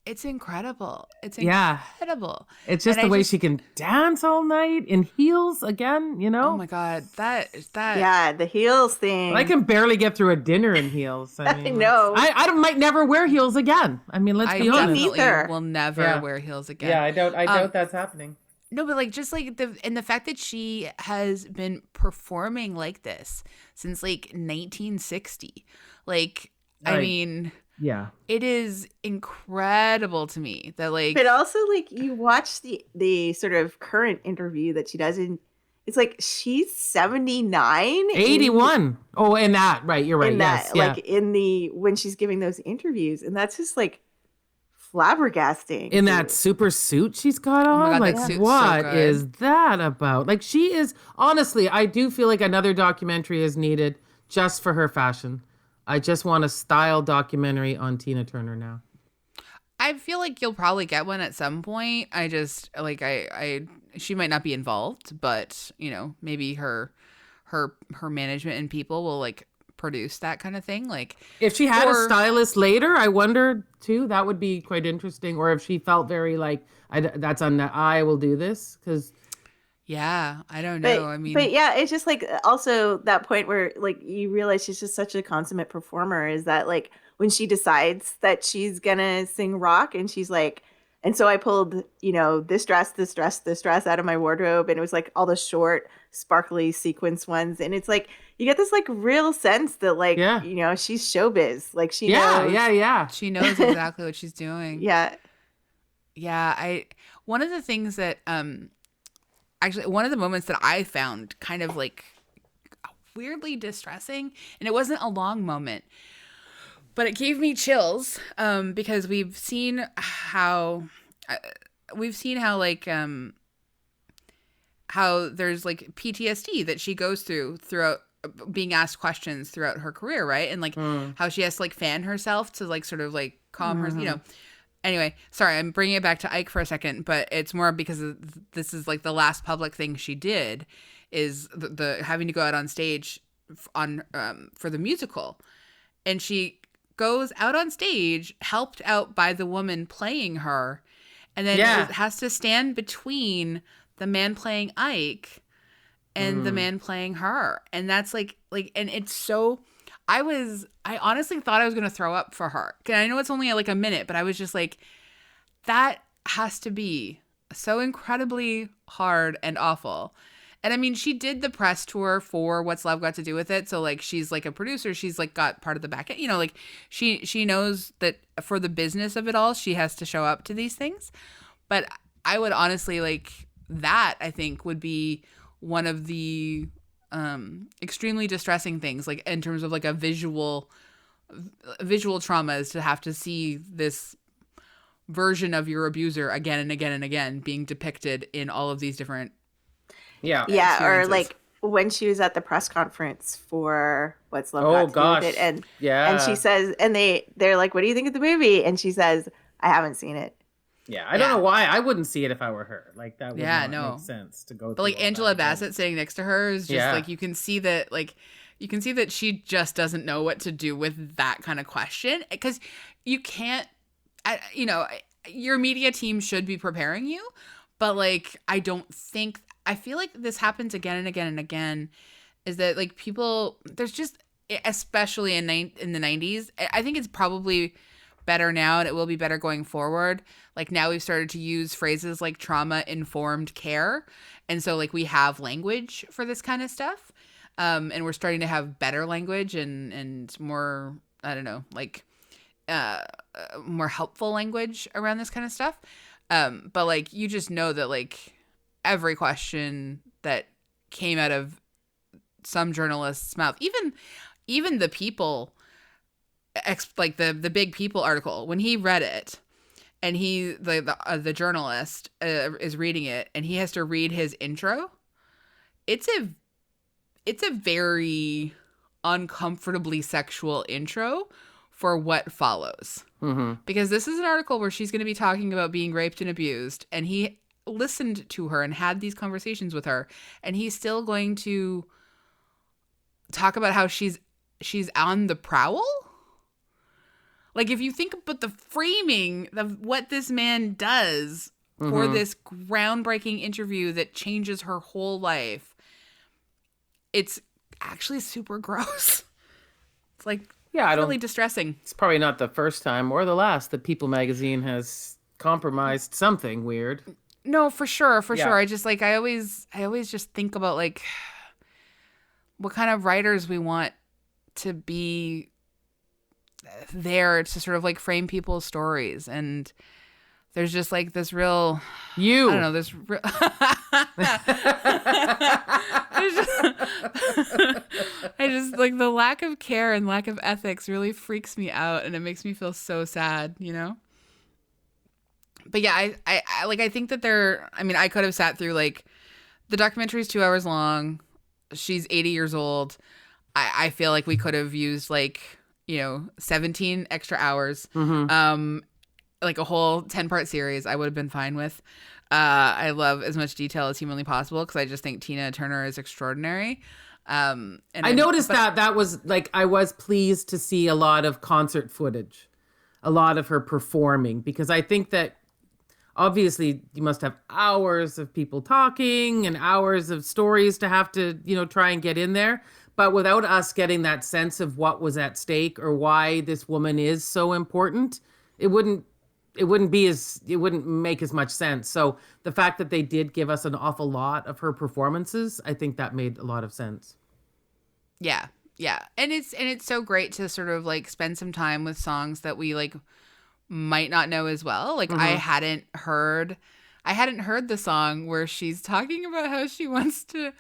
It's incredible. It's Yeah. incredible. It's just And the way she can dance all night in heels again. Oh my God, that Yeah, the heels thing. I can barely get through a dinner in heels. I mean, know. I might never wear heels again. I mean, let's be honest. Me neither. will never wear heels again. Yeah, I doubt that's happening. No, but the fact that she has been performing like this since 1960, I Right. mean, Yeah. it is incredible to me that But also, you watch the sort of current interview that she does, and it's she's 79, 81. In that, right? You're right. in Yes. that, Yeah. when she's giving those interviews, and that's just flabbergasting. In that super suit she's got on. my God, that suit's so what good. is that about? She is, honestly, I do feel like another documentary is needed just for her fashion. I just want a style documentary on Tina Turner now. I feel like you'll probably get one at some point. I just she might not be involved, but maybe her management and people will produce that kind of thing. If she had a stylist later, I wonder too, that would be quite interesting. Or if she felt very I will do this, because yeah, I don't know. But yeah, it's just also that point where you realize she's just such a consummate performer, is that when she decides that she's gonna sing rock, and she's and so I pulled this dress out of my wardrobe, and it was all the short sparkly sequence ones, and it's you get this real sense that she's showbiz, she knows. Yeah. She knows exactly what she's doing. Yeah. One of the things that actually, one of the moments that I found kind of weirdly distressing, and it wasn't a long moment, but it gave me chills, because we've seen how how there's PTSD that she goes throughout being asked questions throughout her career, right? And how she has to fan herself to sort of calm her, Anyway, sorry, I'm bringing it back to Ike for a second, but it's more because this is the last public thing she did, is the having to go out on stage for the musical, and she goes out on stage helped out by the woman playing her, and then has to stand between the man playing Ike and the man playing her, and that's and it's so. I honestly thought I was going to throw up for her. I know it's only a minute, but I was just that has to be so incredibly hard and awful. And I mean, she did the press tour for What's Love Got to Do with It. So she's a producer. She's got part of the back end, she knows that for the business of it all, she has to show up to these things. But I would honestly that I think would be one of the extremely distressing things, in terms of a visual trauma, is to have to see this version of your abuser again and again and again being depicted in all of these different or when she was at the press conference for What's Love Got to Do with It, and she says, and they're what do you think of the movie, and she says, I haven't seen it. Yeah, I don't know why I wouldn't see it if I were her. Like that would not make sense to go. But like Angela Bassett sitting next to her is just like you can see that she just doesn't know what to do with that kind of question, because you can't, your media team should be preparing you, but like I feel like this happens again and again and again, is that like people, there's just, especially in the 90s, I think it's probably better now, and it will be better going forward. Like now we've started to use phrases like trauma-informed care. And so like we have language for this kind of stuff. And we're starting to have better language and more, I don't know, like more helpful language around this kind of stuff. But like you just know that like every question that came out of some journalist's mouth, even the People, like the Big People article, when he read it and the journalist is reading it and he has to read his intro, it's a very uncomfortably sexual intro for what follows. Mm-hmm. Because this is an article where she's going to be talking about being raped and abused, and he listened to her and had these conversations with her, and he's still going to talk about how she's on the prowl. Like, if you think about the framing of what this man does for this groundbreaking interview that changes her whole life, it's actually super gross. It's like, really distressing. It's probably not the first time or the last that People magazine has compromised something weird. No, for sure. I just like, I always just think about like what kind of writers we want to be there to sort of like frame people's stories, and there's just like this real I don't know, this real I just like the lack of care and lack of ethics really freaks me out, and it makes me feel so sad, you know? But yeah, I think that I could have sat through, like, the documentary is 2 hours long. She's 80 years old. I feel like we could have used, like, 17 extra hours. Like a whole 10-part series I would have been fine with. I love as much detail as humanly possible because I just think Tina Turner is extraordinary. And I noticed that was like, I was pleased to see a lot of concert footage, a lot of her performing, because I think that obviously you must have hours of people talking and hours of stories to have to, try and get in there. But without us getting that sense of what was at stake or why this woman is so important, it wouldn't make as much sense. So the fact that they did give us an awful lot of her performances, I think that made a lot of sense. Yeah. Yeah. And it's so great to sort of like spend some time with songs that we like might not know as well. Like I hadn't heard the song where she's talking about how she wants to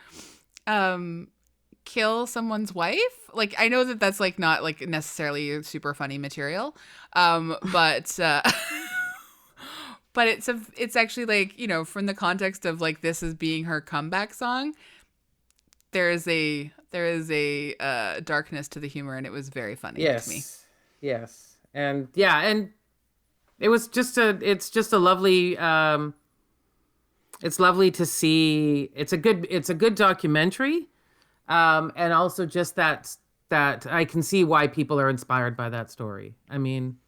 kill someone's wife. Like, I know that that's like not like necessarily super funny material. But it's actually like, from the context of like this as being her comeback song, there is a darkness to the humor, and it was very funny to me. Yes. And it was just a lovely, it's lovely to see. It's a good documentary. And also just that I can see why people are inspired by that story. I mean,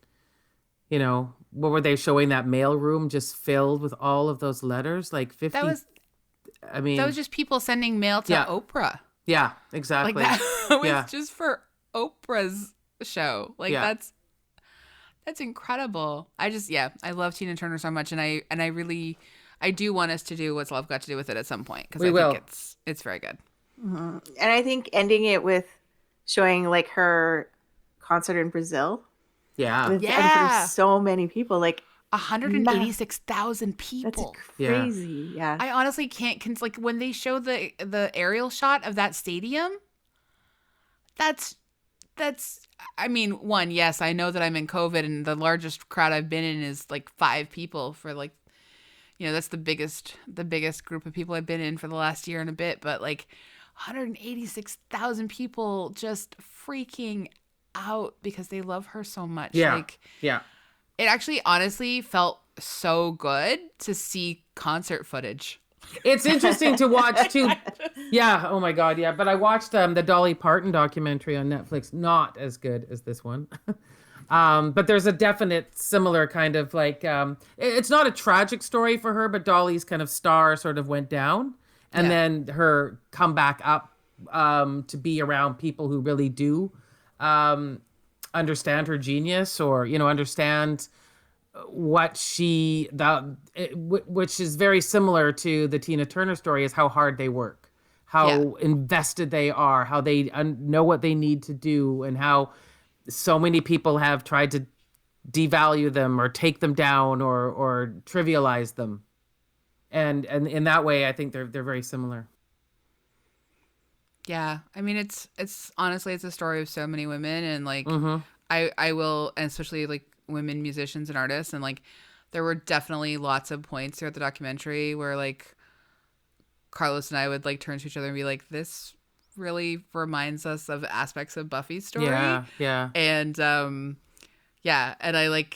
what were they showing, that mail room just filled with all of those letters, like 50. That was just people sending mail to Oprah. Yeah, exactly. Like that was just for Oprah's show. Like that's incredible. I love Tina Turner so much, and I do want us to do What's Love Got to Do with It at some point, because I think it's very good. Mm-hmm. And I think ending it with showing like her concert in Brazil. Yeah. And for so many people, like 186,000 people. That's crazy. Yeah. I honestly can't, like when they show the aerial shot of that stadium, that's, I mean, one, yes, I know that I'm in COVID and the largest crowd I've been in is like 5 people for like, that's the biggest group of people I've been in for the last year and a bit, but like 186,000 people just freaking out because they love her so much. Yeah. Like, yeah. It actually honestly felt so good to see concert footage. It's interesting to watch too. Yeah. Oh my God. Yeah. But I watched the Dolly Parton documentary on Netflix. Not as good as this one. But there's a definite similar kind of like, it's not a tragic story for her, but Dolly's kind of star sort of went down, and then her come back up to be around people who really do understand her genius, or, you know, understand what which is very similar to the Tina Turner story, is how hard they work, how invested they are, how they know what they need to do, and how so many people have tried to devalue them or take them down or trivialize them. And in that way, I think they're very similar. Yeah. I mean, it's honestly, it's a story of so many women, and like, I will, and especially like women musicians and artists. And like, there were definitely lots of points throughout the documentary where like Carlos and I would like turn to each other and be like, this really reminds us of aspects of Buffy's story. Yeah. And and I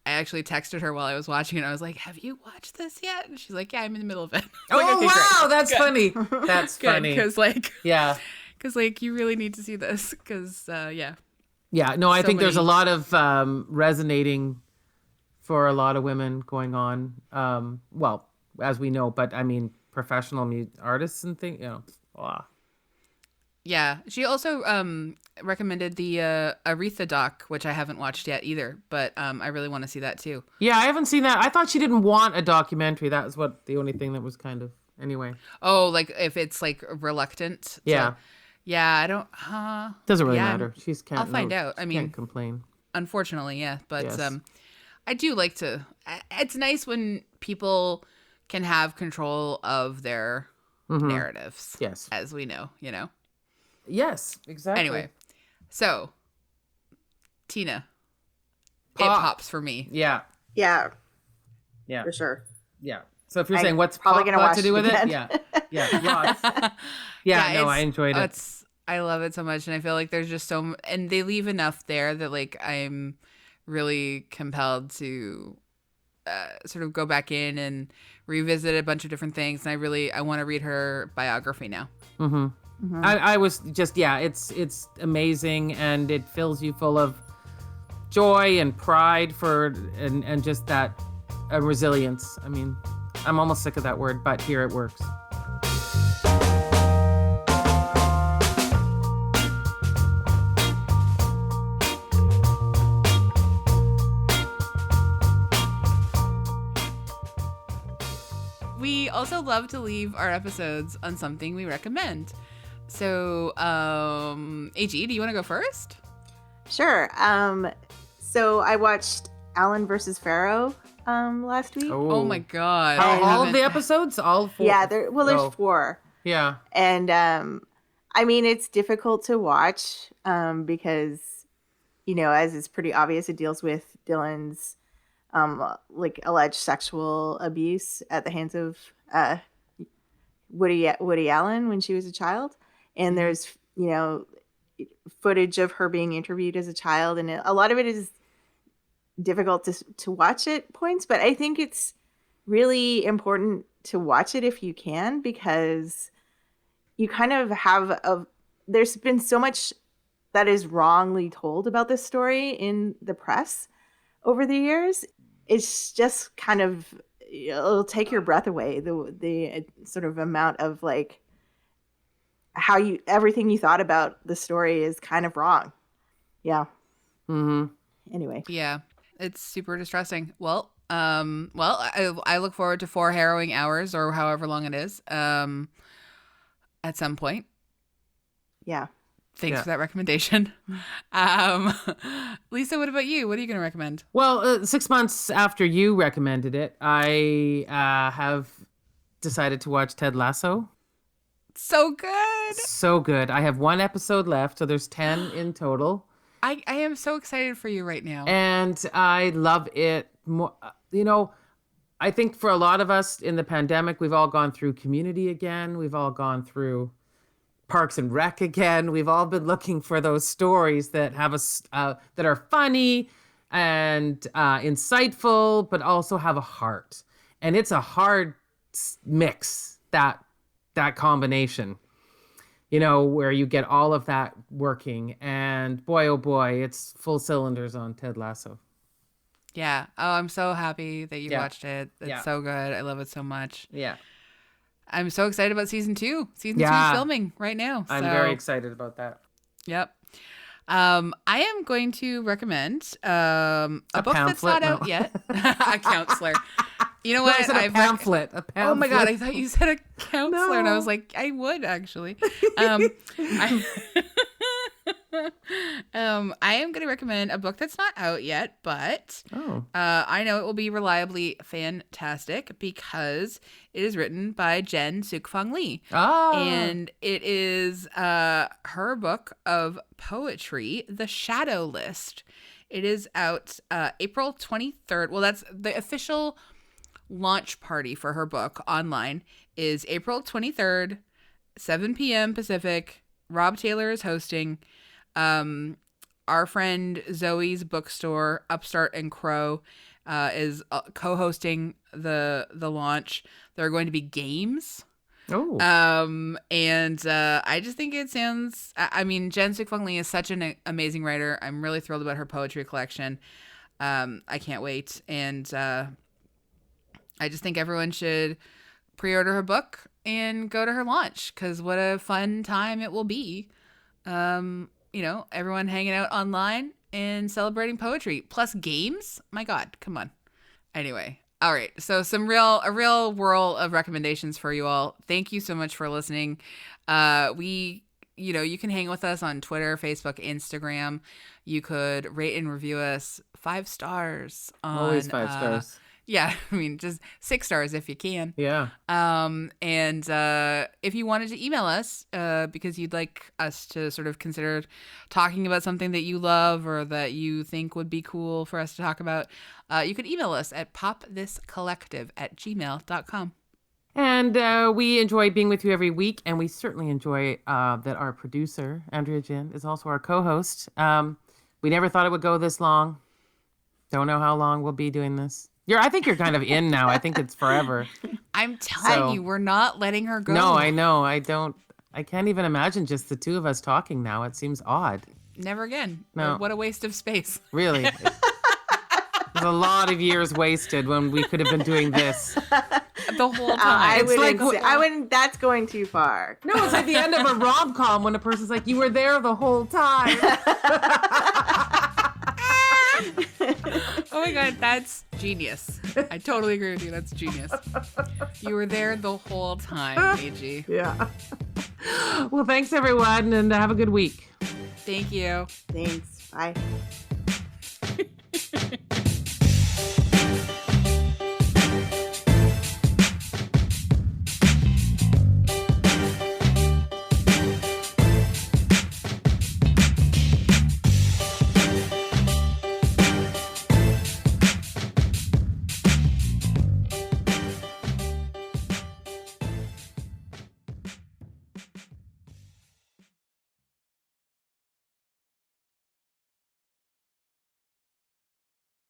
actually texted her while I was watching it. I was like, have you watched this yet? And she's like, yeah, I'm in the middle of it. Oh, like, okay, wow. great. That's Good. funny. That's Good, funny. because like, yeah. because like, you really need to see this, because yeah. Yeah, no, I So think there's a many- lot of resonating for a lot of women going on. Well, as we know, but I mean, professional artists and things, you know. Wow. Yeah. She also recommended the Aretha doc, which I haven't watched yet either, but I really want to see that too. Yeah, I haven't seen that. I thought she didn't want a documentary. That was the only thing that was kind of, anyway. Oh, like if it's like reluctant. Yeah. Yeah, I don't. Doesn't really yeah, matter. She's can't. I'll find out. I mean, can't complain. Unfortunately, yeah, but Yes. I do like to. It's nice when people can have control of their narratives. Yes. As we know, you know. Yes, exactly. Anyway, so Tina, Pop. it pops for me. Yeah. Yeah, Yeah. for sure. Yeah. So if you're I'm saying what's probably pop gonna got watch to do it with again. it? Yeah. Yeah. Lots. Yeah, no, I enjoyed it. I love it so much, and I feel like there's just and they leave enough there that like I'm really compelled to sort of go back in and revisit a bunch of different things, and I want to read her biography now. I was just, it's amazing, and it fills you full of joy and pride and just that resilience. I mean, I'm almost sick of that word, but here it works. We also love to leave our episodes on something we recommend. So, AG, do you want to go first? Sure. So I watched Alan versus Farrow last week. Oh my God. All of the episodes? All four? Yeah, there's 4. Yeah. And I mean, it's difficult to watch because, you know, as is pretty obvious, it deals with Dylan's like alleged sexual abuse at the hands of Woody Allen when she was a child. And there's, you know, footage of her being interviewed as a child, and a lot of it is difficult to watch at points, but I think it's really important to watch it if you can, because you kind of have there's been so much that is wrongly told about this story in the press over the years. It's just kind of, it'll take your breath away, the sort of amount of like how everything you thought about the story is kind of wrong. Yeah. Anyway. Yeah, it's super distressing. Well, I look forward to 4 harrowing hours or however long it is at some point. Yeah. Thanks for that recommendation. Lisa, what about you? What are you going to recommend? Well, 6 months after you recommended it, I have decided to watch Ted Lasso. So good. So good. I have 1 episode left, so there's 10 in total. I am so excited for you right now. And I love it more. You know, I think for a lot of us in the pandemic, we've all gone through Community again. We've all gone through Parks and Rec again. We've all been looking for those stories that have us that are funny, and insightful, but also have a heart. And it's a hard mix, that combination, where you get all of that working. And boy, oh boy, it's full cylinders on Ted Lasso. Yeah. Oh, I'm so happy that you watched it. It's so good. I love it so much. Yeah. I'm so excited about season 2. Season 2 is filming right now. I'm very excited about that. Yep. I am going to recommend a book that's not out yet. A counselor. You know what? I said a pamphlet. Oh my God, I thought you said a counselor, and I was like, I would actually. I am going to recommend a book that's not out yet, but I know it will be reliably fantastic because it is written by Jen Sukfang Lee. And it is her book of poetry, The Shadow List. It is out April 23rd. Well, that's the official launch party for her book online is April 23rd, 7 p.m. Pacific. Rob Taylor is hosting. Our friend Zoe's bookstore, Upstart and Crow, is co-hosting the launch. There are going to be games. Oh. And I just think it sounds. I mean, Jen Sukfang Lee is such an amazing writer. I'm really thrilled about her poetry collection. I can't wait, and I just think everyone should pre-order her book and go to her launch because what a fun time it will be. Everyone hanging out online and celebrating poetry plus games. My God, come on. Anyway, all right. So a real whirl of recommendations for you all. Thank you so much for listening. You can hang with us on Twitter, Facebook, Instagram. You could rate and review us 5 stars. Always 5 stars. Yeah, I mean, just 6 stars if you can. Yeah. And if you wanted to email us because you'd like us to sort of consider talking about something that you love or that you think would be cool for us to talk about, you could email us at popthiscollective@gmail.com. And we enjoy being with you every week, and we certainly enjoy that our producer, Andrea Gin, is also our co-host. We never thought it would go this long. Don't know how long we'll be doing this. I think you're kind of in now. I think it's forever. I'm telling you, we're not letting her go. No, I know. I can't even imagine just the two of us talking now. It seems odd. Never again. No. What a waste of space. Really. There's a lot of years wasted when we could have been doing this. The whole time. I wouldn't. That's going too far. No, it's like the end of a rom-com when a person's like, you were there the whole time. Oh my God, that's genius. I totally agree with you. That's genius. You were there the whole time, AG. Yeah. Well, thanks everyone, and have a good week. Thank you. Thanks. Bye.